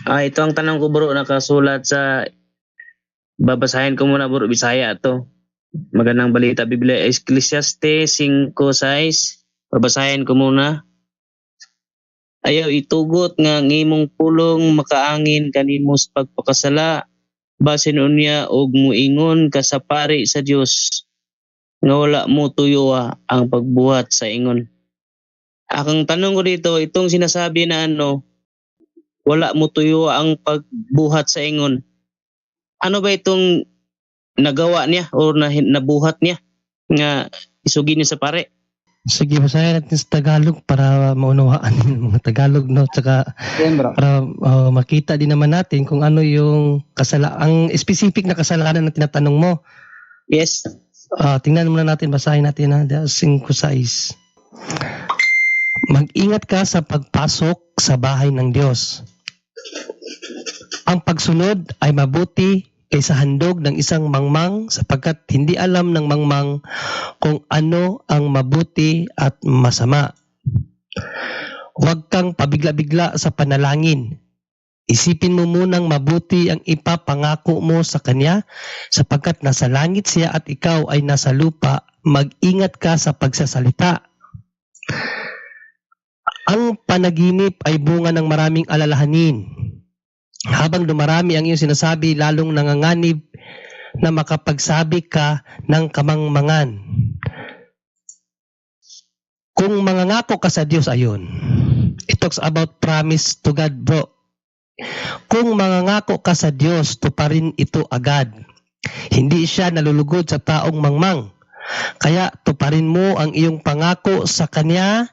Ito ang tanong ko bro, nakasulat sa, babasahin ko muna bro, Bisaya to. Magandang balita, Biblia, Ecclesiastes 5:6. Babasahin ko muna. Ayaw itugot nga ngimong pulong makaangin kanimo sa pagpakasala, basin unya og muingon ka sa pari sa Dios nga wala mo tuyo ang pagbuhat sa ingon. Akong tanong ko dito, itong sinasabi na wala mo tuyo ang pagbuhat sa ingon. Ano ba itong nagawa niya o nabuhat niya nga isugin niya sa pare? Sige, basahin natin sa Tagalog para maunawaan yung mga Tagalog, no? Tsaka para makita din naman natin kung ano yung ang specific na kasalanan na tinatanong mo. Yes. Tingnan muna natin, basahin natin ha. 5:6. Mag-ingat ka sa pagpasok sa bahay ng Diyos. Ang pagsunod ay mabuti kaysa handog ng isang mangmang, sapagkat hindi alam ng mangmang kung ano ang mabuti at masama. Huwag kang pabigla-bigla sa panalangin. Isipin mo munang mabuti ang ipapangako mo sa Kanya, sapagkat nasa langit siya at ikaw ay nasa lupa. Mag-ingat ka sa pagsasalita. Ang panaginip ay bunga ng maraming alalahanin. Habang dumarami ang iyong sinasabi, lalong nanganganib na makapagsabi ka ng kamangmangan. Kung mangangako ka sa Diyos, ayun. It talks about promise to God, bro. Kung mangangako ka sa Diyos, tuparin ito agad. Hindi siya nalulugod sa taong mangmang. Kaya tuparin mo ang iyong pangako sa Kanya.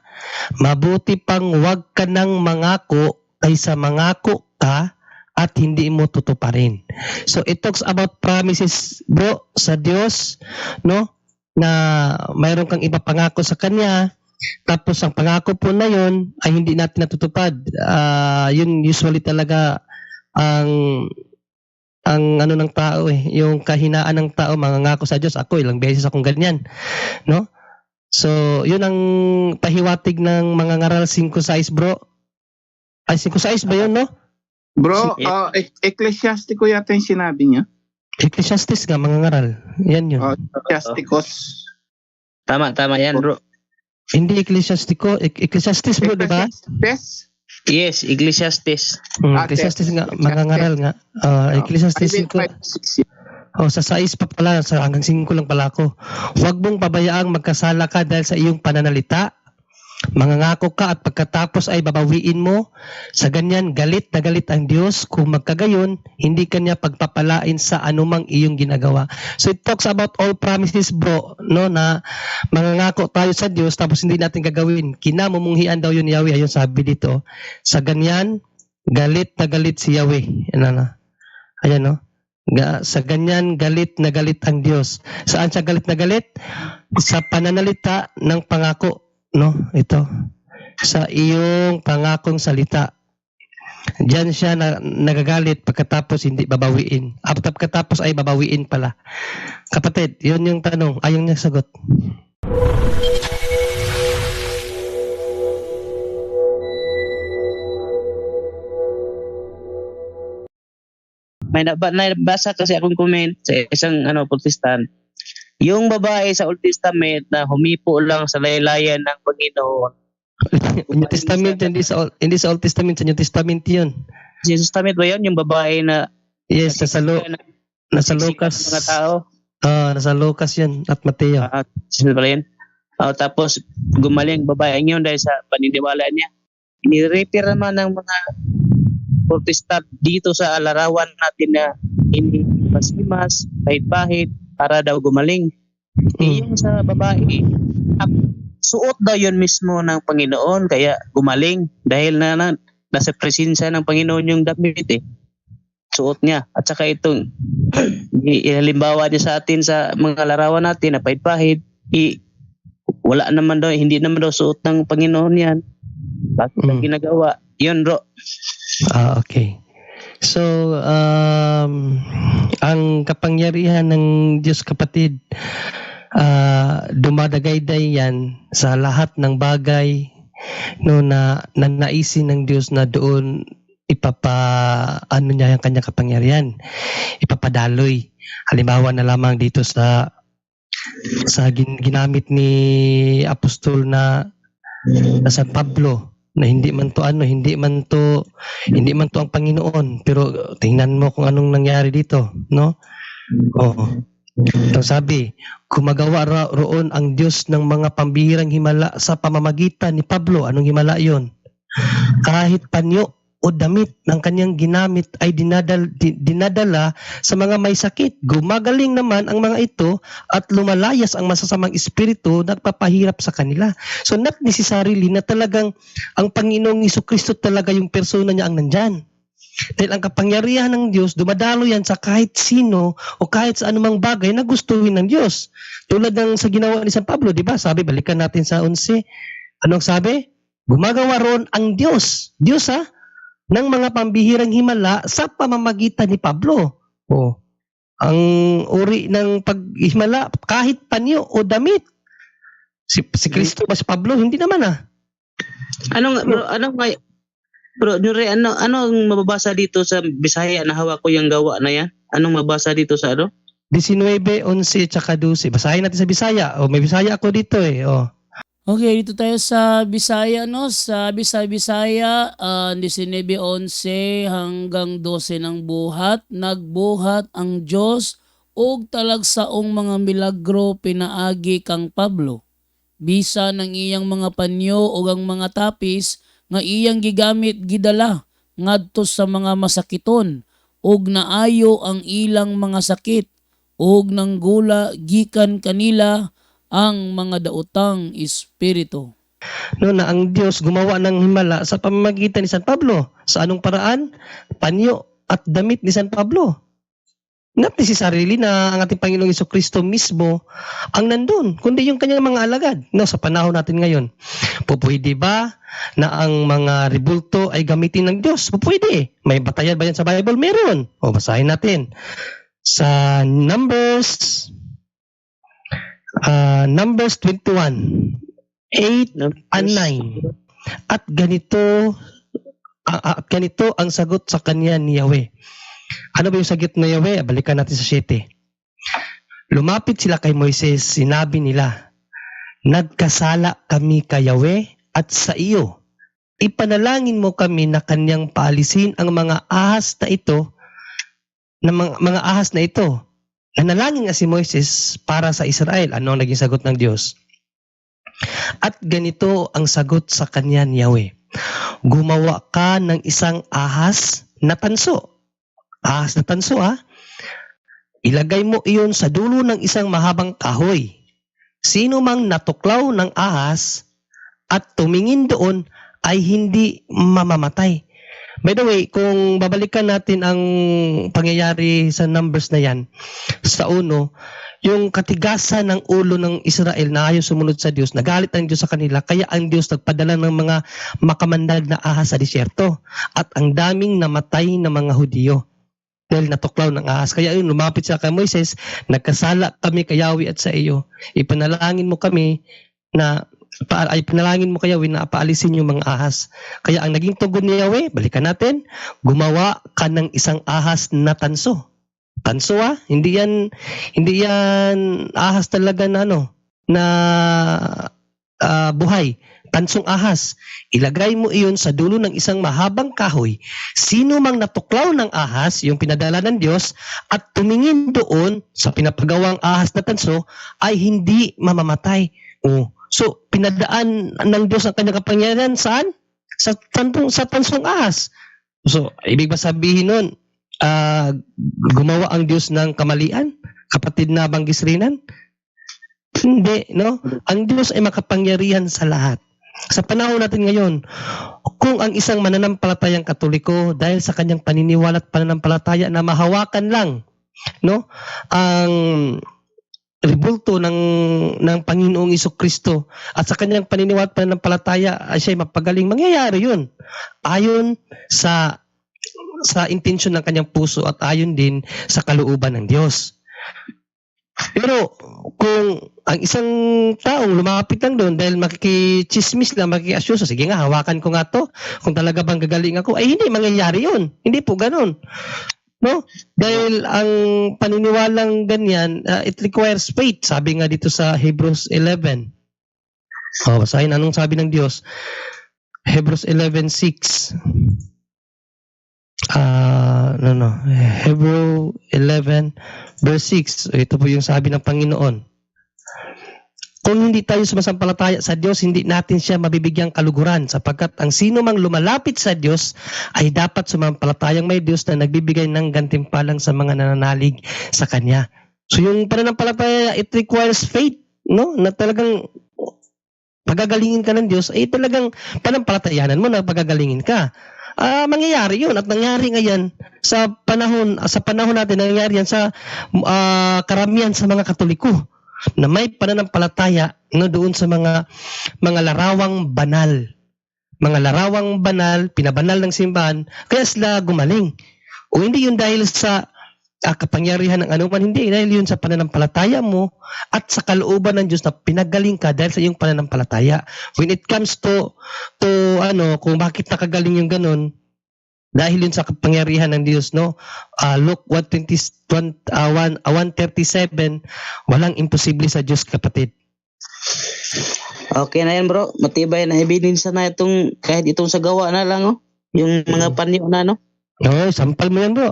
Mabuti pang huwag ka nang mangako kaysa mangako ka at hindi mo tutuparin. So it talks about promises, bro, sa Diyos, no? Na mayroon kang ipapangako sa Kanya, tapos ang pangako po na yun ay hindi natin natutupad. Yun usually talaga ang ano ng tao yung kahinaan ng tao, mangangako sa Diyos. Ako ilang beses akong ganyan, no? So yun ang pahiwatig ng mga ngaral 5:6, bro. Ay 5:6 ba yun, no? Bro, Ecclesiastico yata yung sinabi niya. Ecclesiastes nga, mga ngaral. Yan yun. Ecclesiasticos. Tama yan bro. Hindi Ecclesiastico. Ecclesiastes, bro, diba? Yes, Ecclesiastes. Ecclesiastes nga, mga ngaral nga. Ecclesiastes 5. Sa 6 pa pala, hanggang 5 lang pala ako. Huwag mong pabayaang magkasala ka dahil sa iyong pananalita. Mangangako ka at pagkatapos ay babawiin mo. Sa ganyan, galit na galit ang Diyos. Kung magkagayon, hindi Kanya pagpapalain sa anumang iyong ginagawa. So it talks about all promises, bro, no, na mangangako tayo sa Diyos tapos hindi natin gagawin. Kinamumunghian daw yun ni Yahweh. Ayun sabi dito. Sa ganyan, galit na galit si Yahweh. Ayan, no? Sa ganyan, galit na galit ang Diyos. Saan siya galit na galit? Sa pananalita ng pangako. No, ito sa iyong pangakong salita. Diyan siya nagagalit pagkatapos hindi babawiin. After pagkatapos ay babawiin pala. Kapatid, yun yung tanong. Ayaw niya sagot. May nabasa kasi akong comment sa isang Protestant. Yung babae sa Old Testament na humipo lang sa laylayan ng Panginoon. New Testament, hindi sa Old Testament, sa New Testament yun. Sa New Testament ba yun? Yung babae na... Yes, nasa Lucas. Mga tao. Nasa Lucas yun at Mateo. Sino pala yun? Tapos gumaling babae yun dahil sa paniniwala niya. Inirepair naman ng mga Protestant dito sa larawan natin na hindi masimas, pahit-pahit, para daw gumaling. Yung sa babae, suot daw yun mismo ng Panginoon, kaya gumaling. Dahil nasa presensya ng Panginoon yung damit suot niya. At saka itong halimbawa niya sa atin sa mga larawan natin na pahit-pahit, wala naman daw, hindi naman daw suot ng Panginoon yan. Bakit ang ginagawa? Yun, bro. Okay. So, ang kapangyarihan ng Diyos, kapatid, dumadagayday yan sa lahat ng bagay, no, na naisin ng Diyos na doon ano niya yung kanyang kapangyarihan, ipapadaloy. Halimbawa na lamang dito sa ginamit ni apostol na San Pablo, na hindi man to ang Panginoon, pero tingnan mo kung anong nangyari dito, no? Ito sabi, gumagawa roon ang Diyos ng mga pambihirang himala sa pamamagitan ni Pablo. Anong himala yon? Kahit panyo o damit ng kanyang ginamit ay dinadala sa mga may sakit. Gumagaling naman ang mga ito at lumalayas ang masasamang espiritu na nagpapahirap sa kanila. So not necessarily na talagang ang Panginoong Jesucristo talaga yung persona niya ang nandyan. Dahil ang kapangyarihan ng Diyos, dumadalo yan sa kahit sino o kahit sa anumang bagay na gustuhin ng Diyos. Tulad ng sa ginawa ni San Pablo, di ba? Sabi, balikan natin sa 11. Anong sabi? Gumagawa roon ang Diyos. Diyos ng mga pambihirang himala sa pamamagitan ni Pablo. Ang uri ng paghimala, kahit panyo o damit. Si Kristo ba si Pablo? Hindi naman Bro, anong mababasa dito sa Bisaya na hawak ko yung gawa na yan? Anong mababasa dito sa 19, 11, tsaka 12. Basahin natin sa Bisaya. May Bisaya ako dito . Okay, dito tayo sa Bisaya, no? Sa Bisaya, 19:11 hanggang 12 ng buhat. Nagbuhat ang Diyos og talagsaong mga milagro pinaagi kang Pablo. Bisa ng iyang mga panyo o ang mga tapis nga iyang gigamit gidala ngadto sa mga masakiton ug naayo ang ilang mga sakit ug nanggula gikan kanila ang mga daotang espiritu. Na ang Diyos gumawa ng himala sa pamamagitan ni San Pablo. Sa anong paraan? Panyo at damit ni San Pablo. Not necessarily na ang ating Panginoong Jesucristo mismo ang nandun, kundi yung kanyang mga alagad. Sa panahon natin ngayon, pupwede ba na ang mga rebulto ay gamitin ng Diyos? Pupwede. May batayan ba yan sa Bible? Meron. Basahin natin. Sa Numbers 21, 8 and 9. At ganito ang sagot sa kanya ni Yahweh. Ano ba yung sagot na Yahweh? Balikan natin sa 7. Lumapit sila kay Moises, sinabi nila, nagkasala kami kay Yahweh at sa iyo. Ipanalangin mo kami na kanyang paalisin ang mga ahas na ito, mga ahas na ito. Nanalangin nga si Moises para sa Israel. Ano ang naging sagot ng Diyos? At ganito ang sagot sa kanya ni Yahweh. Gumawa ka ng isang ahas na tanso. Ahas na tanso Ilagay mo iyon sa dulo ng isang mahabang kahoy. Sino mang natuklaw ng ahas at tumingin doon ay hindi mamamatay. By the way, kung babalikan natin ang pangyayari sa Numbers na yan, sa 1, yung katigasan ng ulo ng Israel na ayaw sumunod sa Diyos, nagalit ang Diyos sa kanila, kaya ang Diyos nagpadala ng mga makamandag na ahas sa disyerto at ang daming namatay na mga Hudyo dahil natuklaw ng ahas. Kaya yun, lumapit siya kay Moises, nagkasala kami kay Yahweh at sa iyo. Ipanalangin mo kami na panalangin mo kay Yahweh na paalisin yung mga ahas. Kaya ang naging tugon ni Yahweh, balikan natin, gumawa ka ng isang ahas na tanso. Tanso hindi yan ahas talaga na buhay. Tansong ahas. Ilagay mo iyon sa dulo ng isang mahabang kahoy. Sino mang natuklaw ng ahas, yung pinadala ng Diyos, at tumingin doon sa pinapagawang ahas na tanso, ay hindi mamamatay. So, pinadaan ng Diyos ang kanyang kapangyarihan saan? Sa tansong ahas. So, ibig ba sabihin nun, gumawa ang Diyos ng kamalian? Kapatid na Bangisrinan? Hindi, no? Ang Diyos ay makapangyarihan sa lahat. Sa panahon natin ngayon, kung ang isang mananampalatayang Katoliko dahil sa kanyang paniniwala at pananampalataya na mahawakan lang, no, ang rebulto ng Panginoong Jesucristo at sa kanyang paniniwala at pananampalataya ay siya mapagaling, mangyayari yun ayon sa intensyon ng kanyang puso at ayon din sa kalooban ng Diyos. Pero kung ang isang taong lumapit lang doon dahil makikichismis lang, makikiasyoso, sige nga, hawakan ko nga to, kung talaga bang gagaling ako, ay hindi mangyayari yun. Hindi po ganun. No? Dahil ang paniniwalang ganyan, it requires faith. Sabi nga dito sa Hebrews 11. Basahin anong sabi ng Diyos. Hebrews 11:6. Hebrews 11 verse 6. Ito po yung sabi ng Panginoon. Kung hindi tayo sumasampalataya sa Diyos, hindi natin siya mabibigyang kaluguran sapagkat ang sino mang lumalapit sa Diyos ay dapat sumampalatayang may Diyos na nagbibigay ng gantimpalang sa mga nananalig sa Kanya. So yung pananampalataya, it requires faith, no? Na talagang pagagalingin ka ng Diyos, ay talagang panampalatayanan mo na pagagalingin ka. Mangyayari yun at nangyari ngayon sa panahon natin, nangyayari yan sa karamihan sa mga Katoliko na may pananampalataya no, doon sa mga larawang banal. Mga larawang banal, pinabanal ng simbahan, kaya sila gumaling. O hindi yun dahil sa kapangyarihan ng anuman, hindi. Dahil yun sa pananampalataya mo at sa kalooban ng Diyos na pinagaling ka dahil sa iyong pananampalataya. When it comes to kung bakit nakagaling yung ganun, dahil yun sa kapangyarihan ng Diyos, no? Luke 1:37, walang imposible sa Diyos, kapatid. Okay na yan, bro. Matibay na ebidensya na kahit itong sa gawa na lang, oh. Yung mga panyo na, no? Oh, sampal mo yan, bro.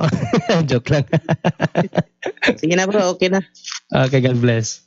Joke lang. Sige na, bro. Okay na. Okay, God bless.